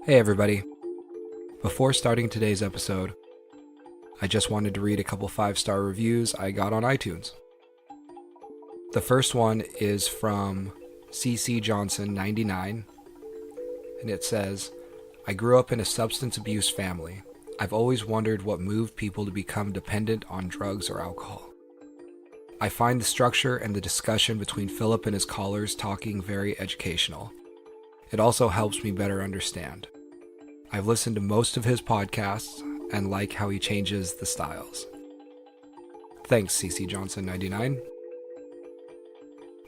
Hey everybody. Before starting today's episode, I just wanted to read a couple 5-star reviews I got on iTunes. The first one is from CC Johnson 99, and it says, I grew up in a substance abuse family. I've always wondered what moved people to become dependent on drugs or alcohol. I find the structure and the discussion between Philip and his callers talking very educational. It also helps me better understand. I've listened to most of his podcasts and like how he changes the styles. Thanks, CC Johnson 99.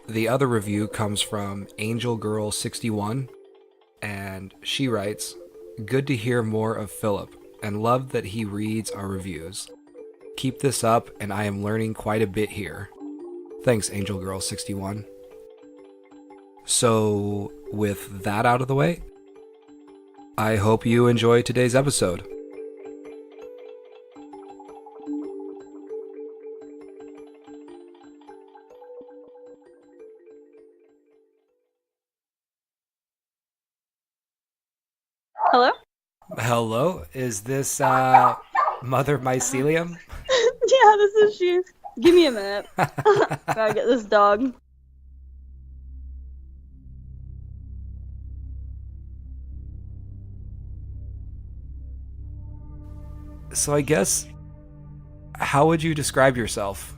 The other review comes from Angel Girl 61, and she writes, good to hear more of Philip, and love that he reads our reviews. Keep this up, and I am learning quite a bit here. Thanks, Angel Girl 61. So, with that out of the way, I hope you enjoy today's episode. Hello? Hello, is this Mother Mycelium? Yeah, this is she. Give me a minute. Gotta get this dog. So I guess, how would you describe yourself?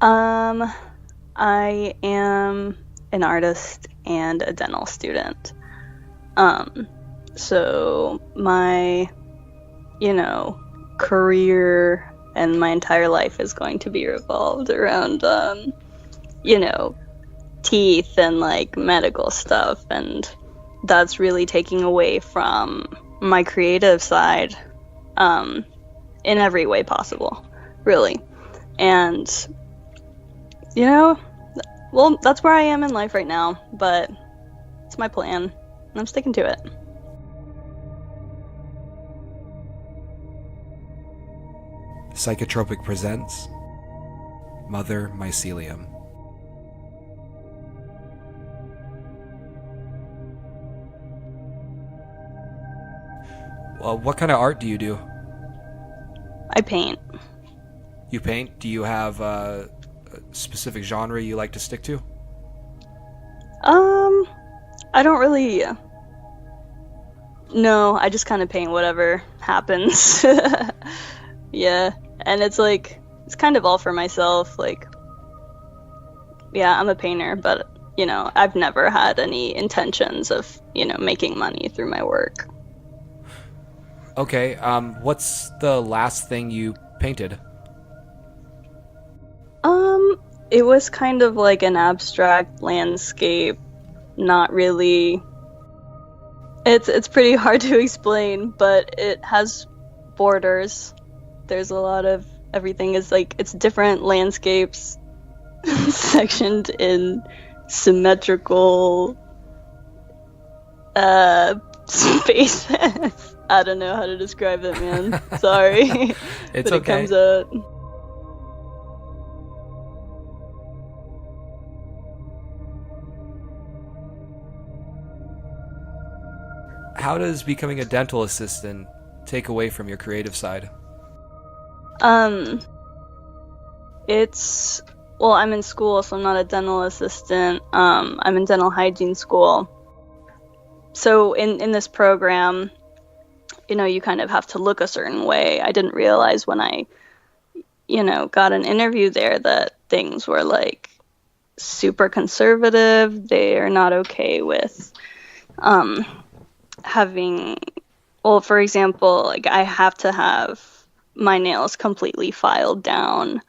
I am an artist and a dental student. So my, career and my entire life is going to be revolved around, teeth and like medical stuff, and that's really taking away from my creative side, in every way possible, really. And, well, that's where I am in life right now, but it's my plan, and I'm sticking to it. Psychotropic presents Mother Mycelium. Well, what kind of art do you do? I paint. You paint? Do you have a specific genre you like to stick to? I don't really... No, I just kind of paint whatever happens. Yeah, and it's kind of all for myself, yeah, I'm a painter, but, I've never had any intentions of, making money through my work. Okay, what's the last thing you painted? It was kind of like an abstract landscape, not really... It's pretty hard to explain, but it has borders. There's a lot of... Everything is it's different landscapes sectioned in symmetrical spaces. I don't know how to describe it, man. Sorry. It's but okay. It comes out. How does becoming a dental assistant take away from your creative side? Well, I'm in school, so I'm not a dental assistant. I'm in dental hygiene school. So in this program, you kind of have to look a certain way. I didn't realize when I, got an interview there that things were super conservative. They are not okay with, having, well, for example, I have to have my nails completely filed down,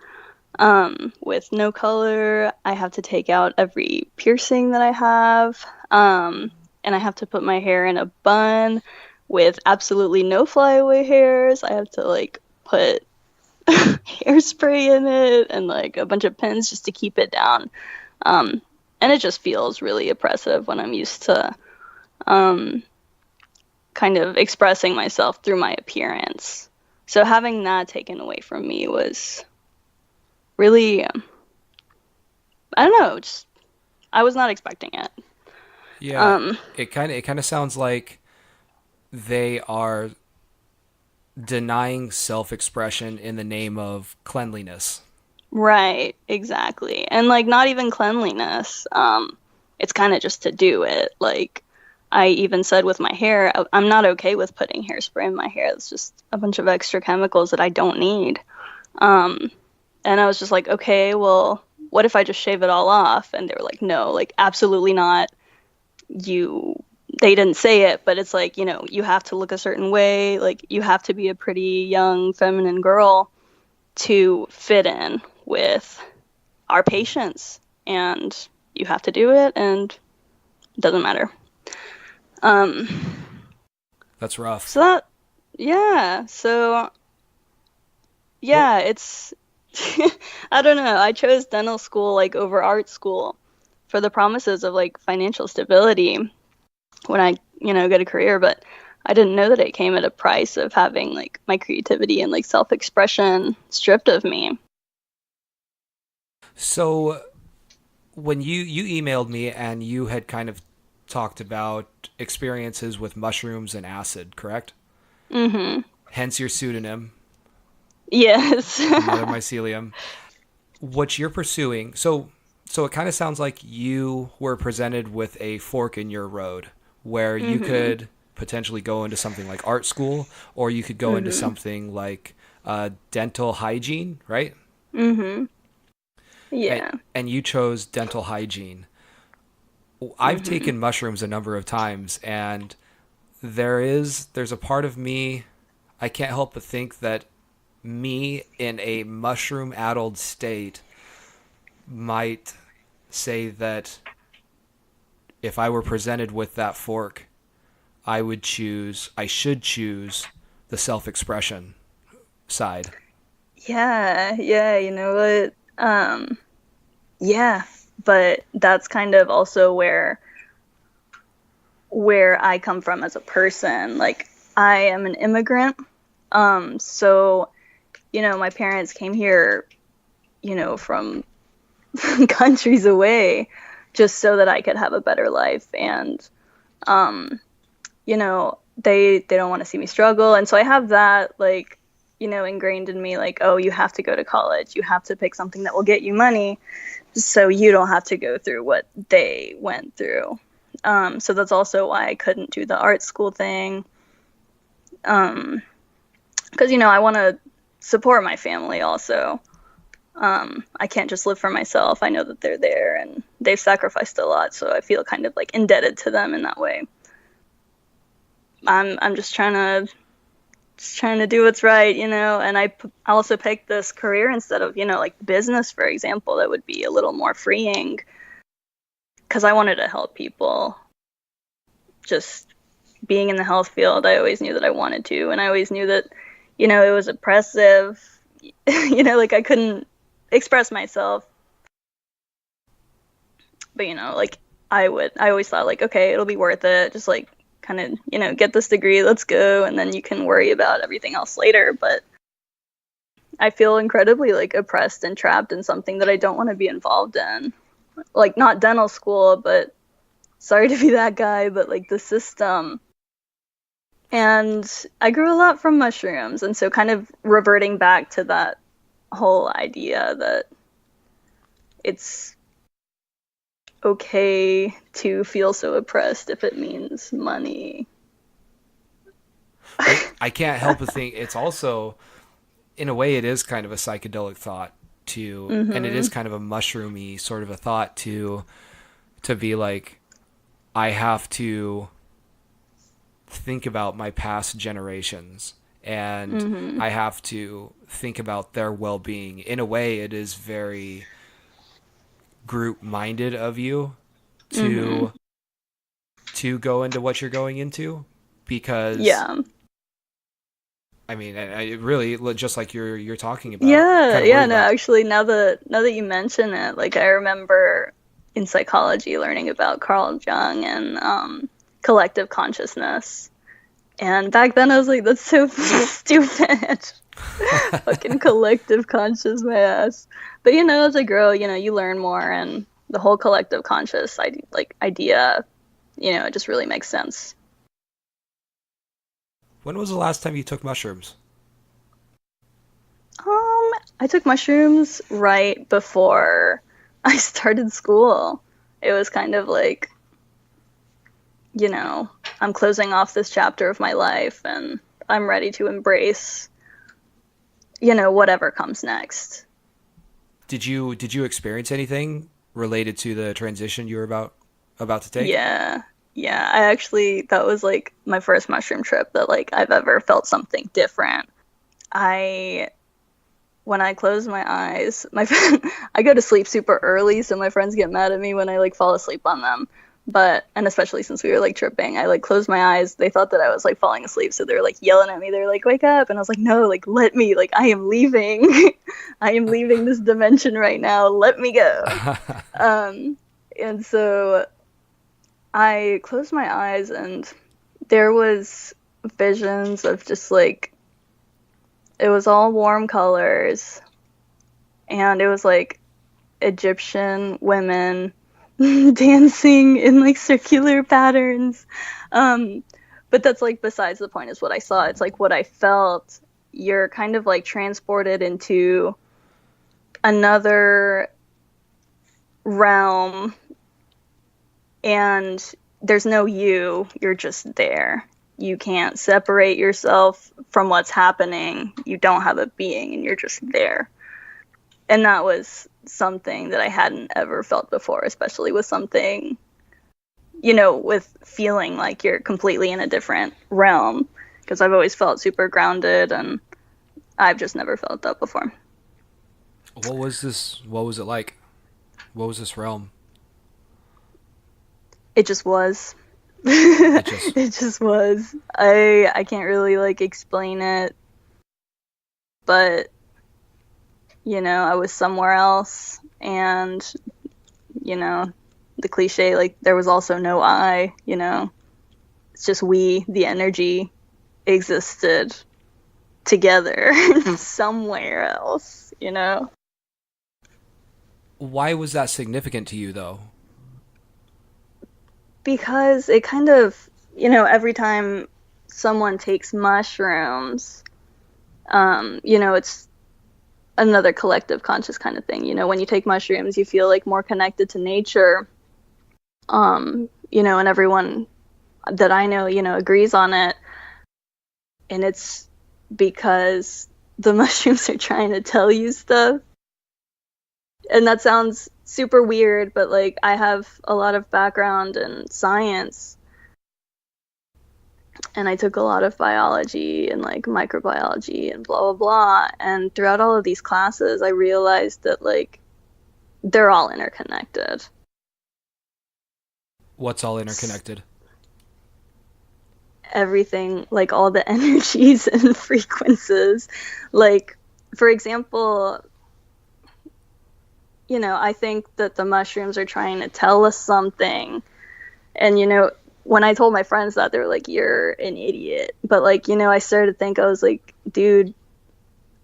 with no color. I have to take out every piercing that I have, and I have to put my hair in a bun with absolutely no flyaway hairs. I have to put hairspray in it and a bunch of pins just to keep it down, and it just feels really oppressive when I'm used to kind of expressing myself through my appearance. So having that taken away from me was really, I don't know, just I was not expecting it. Yeah, it kind of sounds like they are denying self-expression in the name of cleanliness. Right, exactly. And like not even cleanliness. It's kind of just to do it. Like I even said with my hair, I'm not okay with putting hairspray in my hair. It's just a bunch of extra chemicals that I don't need. Um, and I was just like, okay, well, what if I just shave it all off? And they were like, no, like absolutely not. You They didn't say it, but it's like, you have to look a certain way, like you have to be a pretty young feminine girl to fit in with our patients, and you have to do it, and it doesn't matter. Um, That's rough. so that, yeah, so Well, yeah, it's, I don't know. I chose dental school like over art school for the promises of like financial stability when I, get a career, but I didn't know that it came at a price of having like my creativity and like self-expression stripped of me. so when you emailed me and you had kind of talked about experiences with mushrooms and acid, correct? Mm-hmm. Hence your pseudonym, Yes. Mother Mycelium. What you're pursuing, so it kind of sounds like you were presented with a fork in your road where you Mm-hmm. could potentially go into something like art school, or you could go into Mm-hmm. something like dental hygiene, right? Mm-hmm. And, Yeah. and you chose dental hygiene. I've Mm-hmm. taken mushrooms a number of times, and there's a part of me, I can't help but think that me in a mushroom addled state might say that if I were presented with that fork, I should choose the self expression side. Yeah, yeah, you know what? Yeah, but that's kind of also where I come from as a person. Like I am an immigrant. So, my parents came here, from countries away just so that I could have a better life, and they don't want to see me struggle, and so I have that like ingrained in me, like, oh, you have to go to college, you have to pick something that will get you money so you don't have to go through what they went through. So that's also why I couldn't do the art school thing, because I want to support my family also. I can't just live for myself. I know that they're there and they've sacrificed a lot, so I feel kind of like indebted to them in that way. I'm just trying to do what's right, and I also picked this career instead of, like business, for example, that would be a little more freeing because I wanted to help people. Just being in the health field, I always knew that I wanted to, and I always knew that, it was oppressive, like I couldn't express myself, but, like I always thought like, okay, it'll be worth it. Just like kind of, get this degree, let's go, and then you can worry about everything else later. But I feel incredibly like oppressed and trapped in something that I don't want to be involved in. Like not dental school, but sorry to be that guy, but like the system. And I grew a lot from mushrooms, and so kind of reverting back to that whole idea that it's okay to feel so oppressed if it means money. I can't help but think it's also, in a way, it is kind of a psychedelic thought and it is Mhm. kind of a mushroomy sort of a thought to be like, I have to think about my past generations and Mhm. I have to think about their well being. In a way, it is very group minded of you Mhm. to go into what you're going into because Yeah. I mean, I really just like you're talking about, Yeah, kind of yeah, worried no, about. actually now that you mention it, like I remember in psychology learning about Carl Jung and collective consciousness. And back then I was like, that's so stupid. Fucking collective conscious, my ass. But as I grow, you learn more, and the whole collective conscious idea, it just really makes sense. When was the last time you took mushrooms? I took mushrooms right before I started school. It was kind of like, you know, I'm closing off this chapter of my life and I'm ready to embrace, whatever comes next. Did you experience anything related to the transition you were about to take? Yeah. Yeah, that was like my first mushroom trip that like I've ever felt something different. I when I close my eyes, I go to sleep super early, so my friends get mad at me when I like fall asleep on them. And especially since we were like tripping, I like closed my eyes. They thought that I was like falling asleep, so they were like yelling at me. They're like, "Wake up!" And I was like, "No, like let me. Like I am leaving. I am leaving this dimension right now. Let me go." Um, and so I closed my eyes, and there was visions of just like it was all warm colors, and it was like Egyptian women dancing in like circular patterns. Um, but that's like besides the point is what I saw. It's like what I felt. You're kind of like transported into another realm, and there's no you. You're just there. You can't separate yourself from what's happening. You don't have a being, and you're just there. And that was something that I hadn't ever felt before, especially with something, with feeling like you're completely in a different realm. Because I've always felt super grounded, and I've just never felt that before. What was this? What was it like? What was this realm? It just was. It just It just was. I can't really like explain it, but I was somewhere else, and the cliche, like there was also no I. It's just we, the energy, existed together somewhere else. Why was that significant to you, though? Because it kind of, every time someone takes mushrooms, it's another collective conscious kind of thing. When you take mushrooms, you feel like more connected to nature. And everyone that I know, agrees on it. And it's because the mushrooms are trying to tell you stuff. And that sounds super weird, but like I have a lot of background in science, and I took a lot of biology and like microbiology and blah blah blah. And throughout all of these classes, I realized that like they're all interconnected. What's all interconnected? Everything, like all the energies and frequencies. Like, for example, I think that the mushrooms are trying to tell us something. And, when I told my friends that, they were like, "You're an idiot." But, like, I started to think, I was like, dude,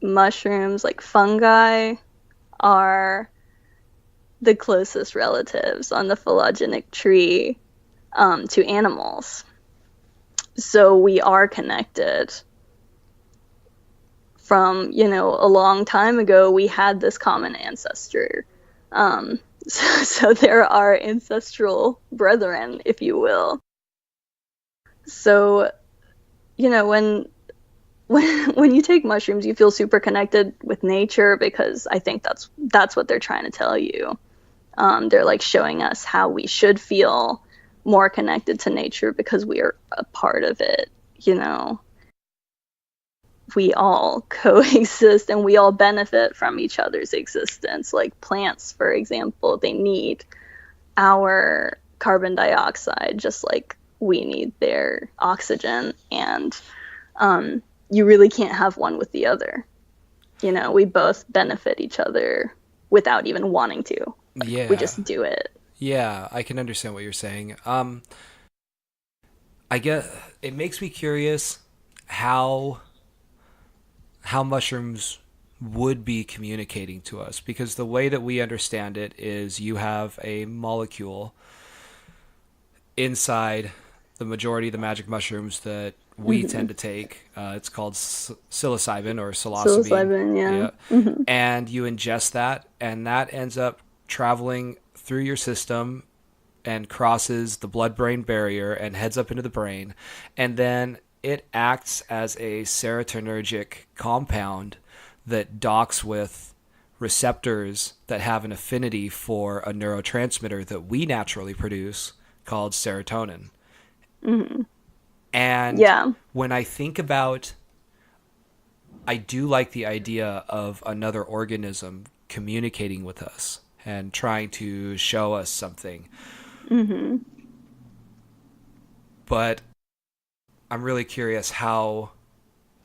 mushrooms, like fungi, are the closest relatives on the phylogenetic tree to animals. So we are connected. From, a long time ago, we had this common ancestor. So there are ancestral brethren, if you will. So, when you take mushrooms, you feel super connected with nature, because I think that's what they're trying to tell you. They're like showing us how we should feel more connected to nature because we are a part of it. We all coexist and we all benefit from each other's existence. Like plants, for example, they need our carbon dioxide just like we need their oxygen, and you really can't have one with the other. We both benefit each other without even wanting to. Yeah. We just do it. Yeah, I can understand what you're saying. I get it makes me curious how mushrooms would be communicating to us, because the way that we understand it is you have a molecule inside the majority of the magic mushrooms that we tend to take. It's called psilocybin or psilocybin. Psilocybin, yeah. Yeah. And you ingest that, and that ends up traveling through your system and crosses the blood-brain barrier and heads up into the brain. And then it acts as a serotonergic compound that docks with receptors that have an affinity for a neurotransmitter that we naturally produce called serotonin. And Yeah. when I think about, I do like the idea of another organism communicating with us and trying to show us something. But I'm really curious how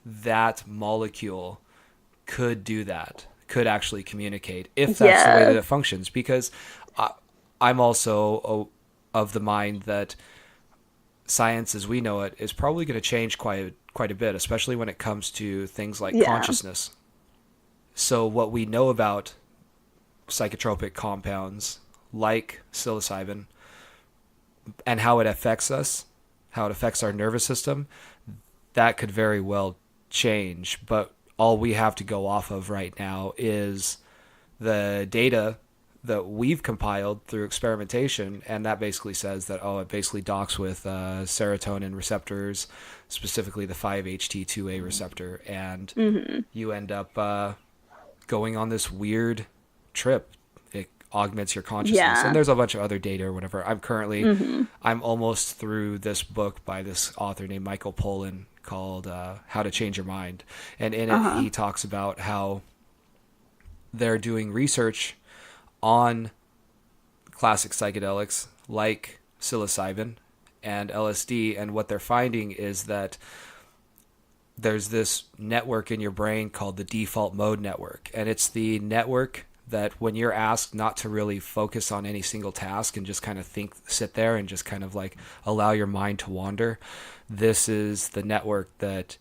that molecule could do that, could actually communicate, if that's the way that it functions. Because I'm also of the mind that science as we know it is probably going to change quite a bit, especially when it comes to things like consciousness. So what we know about psychotropic compounds like psilocybin and how it affects us, how it affects our nervous system, that could very well change. But all we have to go off of right now is the data that we've compiled through experimentation, and that basically says that, it basically docks with serotonin receptors, specifically the 5-HT2A receptor, and you end up going on this weird trip. It augments your consciousness, and there's a bunch of other data or whatever. I'm almost through this book by this author named Michael Pollan called How to Change Your Mind, and in it he talks about how they're doing research on classic psychedelics like psilocybin and LSD, and what they're finding is that there's this network in your brain called the default mode network, and it's the network that when you're asked not to really focus on any single task and just kind of sit there and just kind of like allow your mind to wander, this is the network that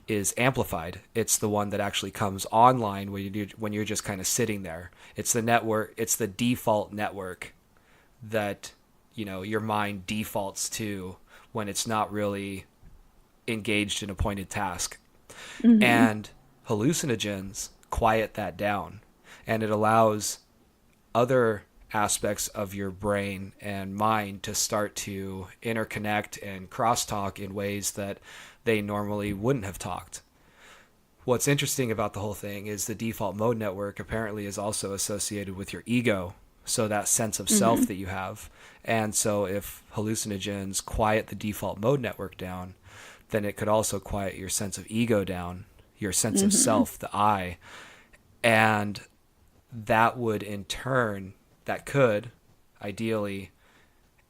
is amplified. It's the one that actually comes online when you're just kind of sitting there. It's the network, it's the default network that, your mind defaults to when it's not really engaged in a pointed task. And hallucinogens quiet that down, and it allows other aspects of your brain and mind to start to interconnect and crosstalk in ways that they normally wouldn't have talked. What's interesting about the whole thing is the default mode network apparently is also associated with your ego, so that sense of self that you have. And so if hallucinogens quiet the default mode network down, then it could also quiet your sense of ego down, your sense of self, the I. And that would in turn, that could ideally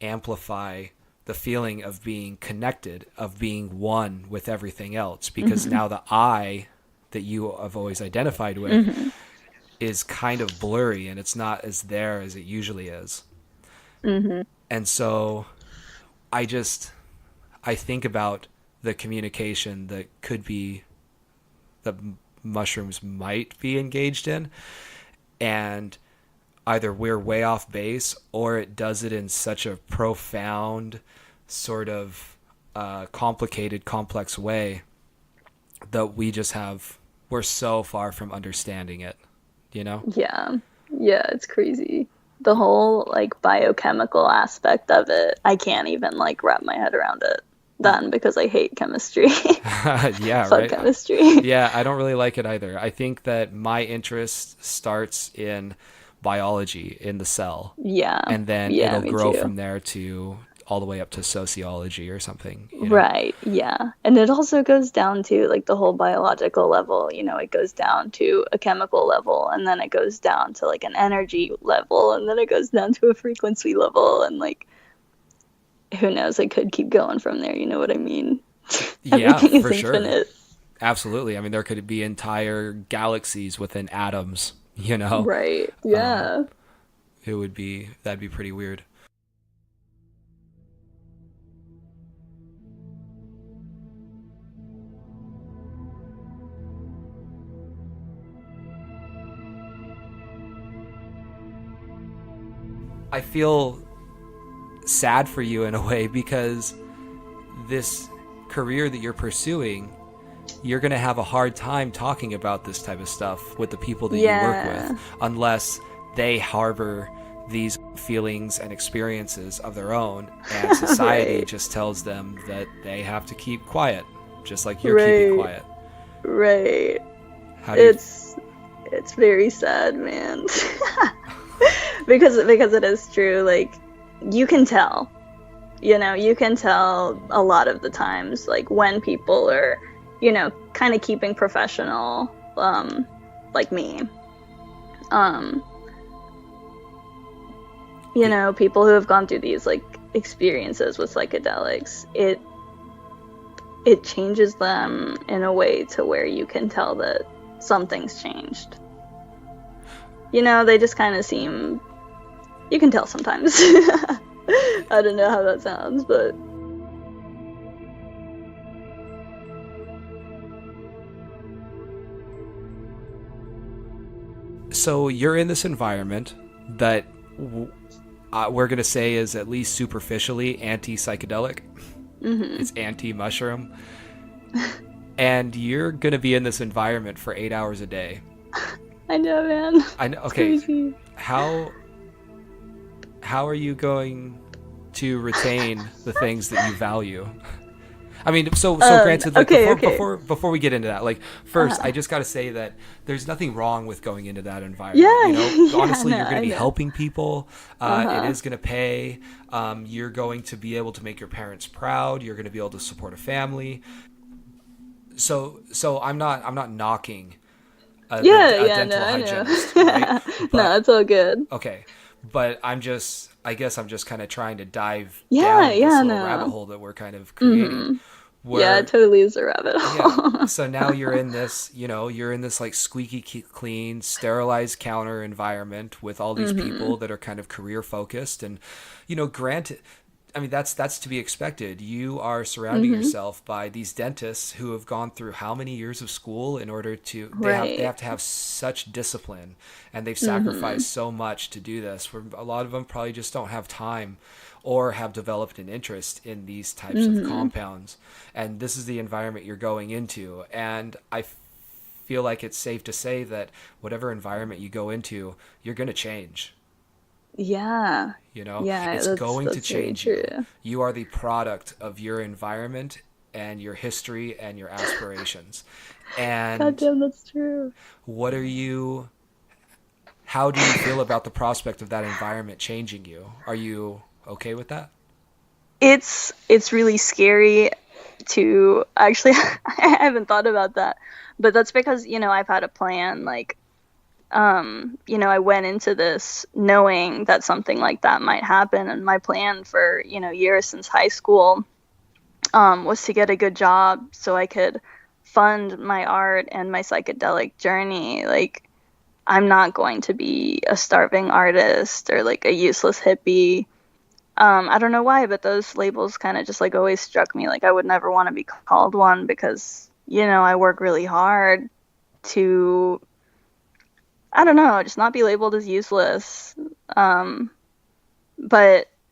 amplify the feeling of being connected, of being one with everything else, because now the I that you have always identified with is kind of blurry, and it's not as there as it usually is. And so I think about the communication that could be, that mushrooms might be engaged in, and either we're way off base or it does it in such a profound, sort of complicated, complex way that we're so far from understanding it, Yeah. Yeah, it's crazy. The whole biochemical aspect of it, I can't even wrap my head around it then because I hate chemistry. Yeah, Fuck right. chemistry. Yeah, I don't really like it either. I think that my interest starts in biology, in the cell, Yeah. and then Yeah, it'll me grow too. from there to all the way up to sociology or something. Right, yeah. And it also goes down to the whole biological level, it goes down to a chemical level, and then it goes down to an energy level, and then it goes down to a frequency level, and who knows, I could keep going from there, you know what I mean? Yeah, Everything is for sure. infinite. Absolutely. I mean, there could be entire galaxies within atoms, Right, yeah. That'd be pretty weird. I feel sad for you in a way, because this career that you're pursuing, you're going to have a hard time talking about this type of stuff with the people that you work with, unless they harbor these feelings and experiences of their own, and society Right. just tells them that they have to keep quiet, just like you're keeping Right. quiet. Right. How do you It's very sad, man. Because it is true, like you can tell. You can tell a lot of the times, like when people are, kind of keeping professional, like me. Um, people who have gone through these like experiences with psychedelics, it changes them in a way to where you can tell that something's changed. They just kind of seem, you can tell sometimes. I don't know how that sounds, but So you're in this environment that we're going to say is at least superficially anti-psychedelic. It's anti-mushroom. And you're going to be in this environment for 8 hours a day. I know, man. I know. It's Okay. crazy. How are you going to retain the things that you value? I mean, so granted, like okay. before we get into that, like first, I just got to say that there's nothing wrong with going into that environment. Yeah, Honestly, no, you're going I to be know. helping people. It is going to pay. You're going to be able to make your parents proud. You're going to be able to support a family. So I'm not knocking a Yeah, no, dental I know. hygienist, right? No, But it's all good. okay, but I guess I'm just kind of trying to dive Yeah, down this yeah, little rabbit no. hole that we're kind of creating, Yeah, it where totally is a rabbit yeah. hole. So now you're in this like squeaky clean, sterilized counter environment with all these people that are kind of career focused, and granted, I mean that's to be expected. You are surrounding yourself by these dentists who have gone through how many years of school in order to they Right. have to have such discipline, and they've sacrificed so much to do this. Where a lot of them probably just don't have time or have developed an interest in these types of compounds. And this is the environment you're going into. And I feel like it's safe to say that whatever environment you go into, you're going to change. Yeah. Yeah, It's going to that's very change you. true. You are the product of your environment and your history and your aspirations. God And damn, that's true. what are you, how do you feel about the prospect of that environment changing you? Are you okay with that? It's really scary to actually I haven't thought about that. But that's because, I've had a plan, like I went into this knowing that something like that might happen, and my plan for, years since high school was to get a good job so I could fund my art and my psychedelic journey. Like, I'm not going to be a starving artist or like a useless hippie. I don't know why, but those labels kind of just like always struck me. Like, I would never want to be called one because, I work really hard to, I don't know, just not be labeled as useless. But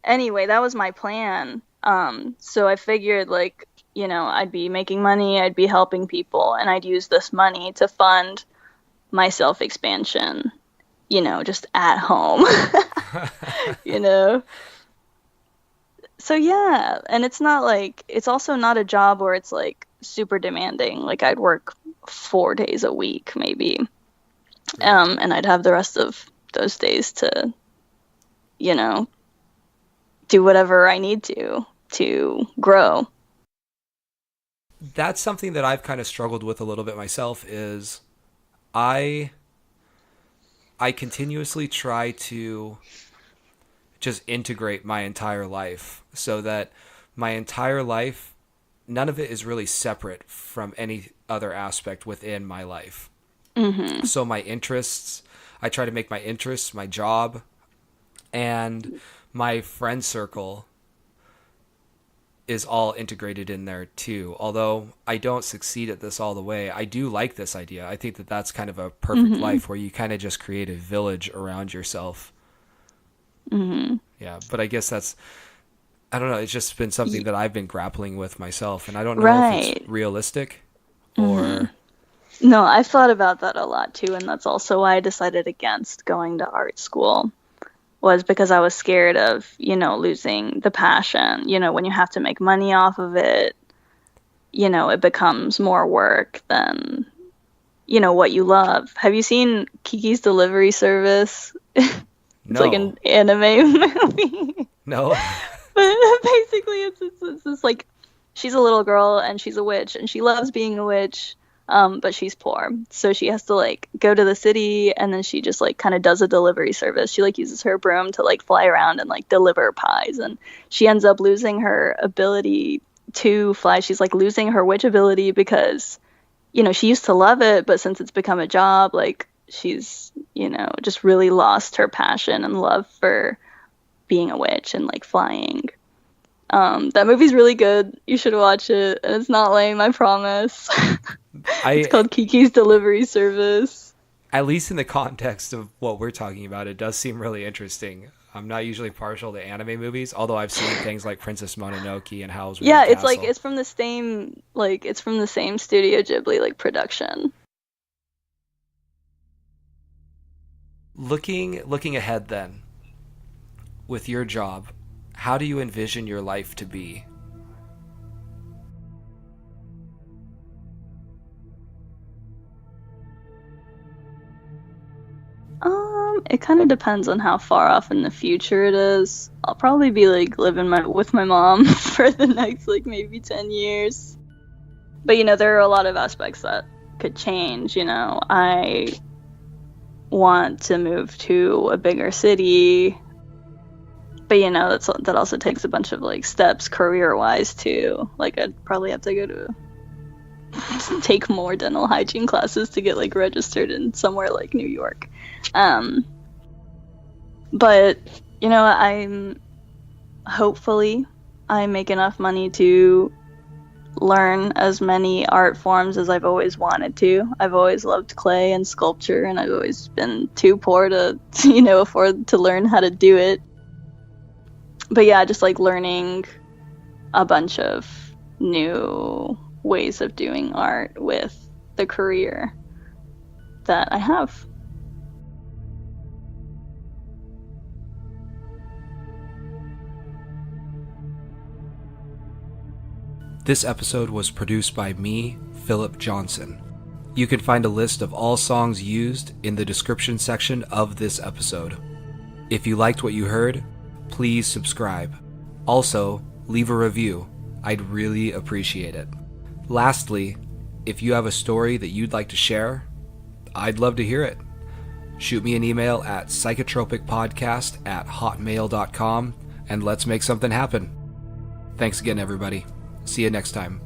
anyway, that was my plan. So I figured, like, I'd be making money, I'd be helping people, and I'd use this money to fund my self expansion, just at home, you know? So yeah, and it's also not a job where it's like super demanding. Like, I'd work 4 days a week, maybe. And I'd have the rest of those days to, you know, do whatever I need to grow. That's something that I've kind of struggled with a little bit myself is I I continuously try to just integrate my entire life so that my entire life, none of it is really separate from any other aspect within my life. Mm-hmm. So my interests, I try to make my interests, my job, and my friend circle is all integrated in there too. Although I don't succeed at this all the way, I do like this idea. I think that that's kind of a perfect Mm-hmm. life where you kind of just create a village around yourself. Mm-hmm. Yeah, but I guess I don't know. It's just been something Y- that I've been grappling with myself, and I don't know if it's right. realistic Hmm. or No, I've thought about that a lot too, and that's also why I decided against going to art school, was because I was scared of, losing the passion. When you have to make money off of it, it becomes more work than, what you love. Have you seen Kiki's Delivery Service? It's like no, an anime movie. no. But basically, it's this like she's a little girl and she's a witch and she loves being a witch, but she's poor, so she has to like go to the city and then she just like kind of does a delivery service. She like uses her broom to like fly around and like deliver pies, and she ends up losing her ability to fly. She's like losing her witch ability because she used to love it, but since it's become a job, like she's just really lost her passion and love for being a witch and like flying. That movie's really good. You should watch it. And it's not lame, I promise. It's I called Kiki's Delivery Service. At least in the context of what we're talking about, it does seem really interesting. I'm not usually partial to anime movies, although I've seen things like Princess Mononoke and Howl's Moving Yeah, it's like Castle. it's from the same Studio Ghibli like production. Looking ahead then, with your job, how do you envision your life to be? It kind of depends on how far off in the future it is. I'll probably be like living with my mom for the next like maybe 10 years. But there are a lot of aspects that could change. I want to move to a bigger city, but that also takes a bunch of like steps career wise too. Like I'd probably have to go to take more dental hygiene classes to get like registered in somewhere like New York. Um, but I'm hopefully I make enough money to learn as many art forms as I've always wanted to. I've always loved clay and sculpture, and I've always been too poor to afford to learn how to do it. But yeah, just like learning a bunch of new ways of doing art with the career that I have. This episode was produced by me, Philip Johnson. You can find a list of all songs used in the description section of this episode. If you liked what you heard, please subscribe. Also, leave a review. I'd really appreciate it. Lastly, if you have a story that you'd like to share, I'd love to hear it. Shoot me an email at psychotropicpodcast@hotmail.com and let's make something happen. Thanks again, everybody. See you next time.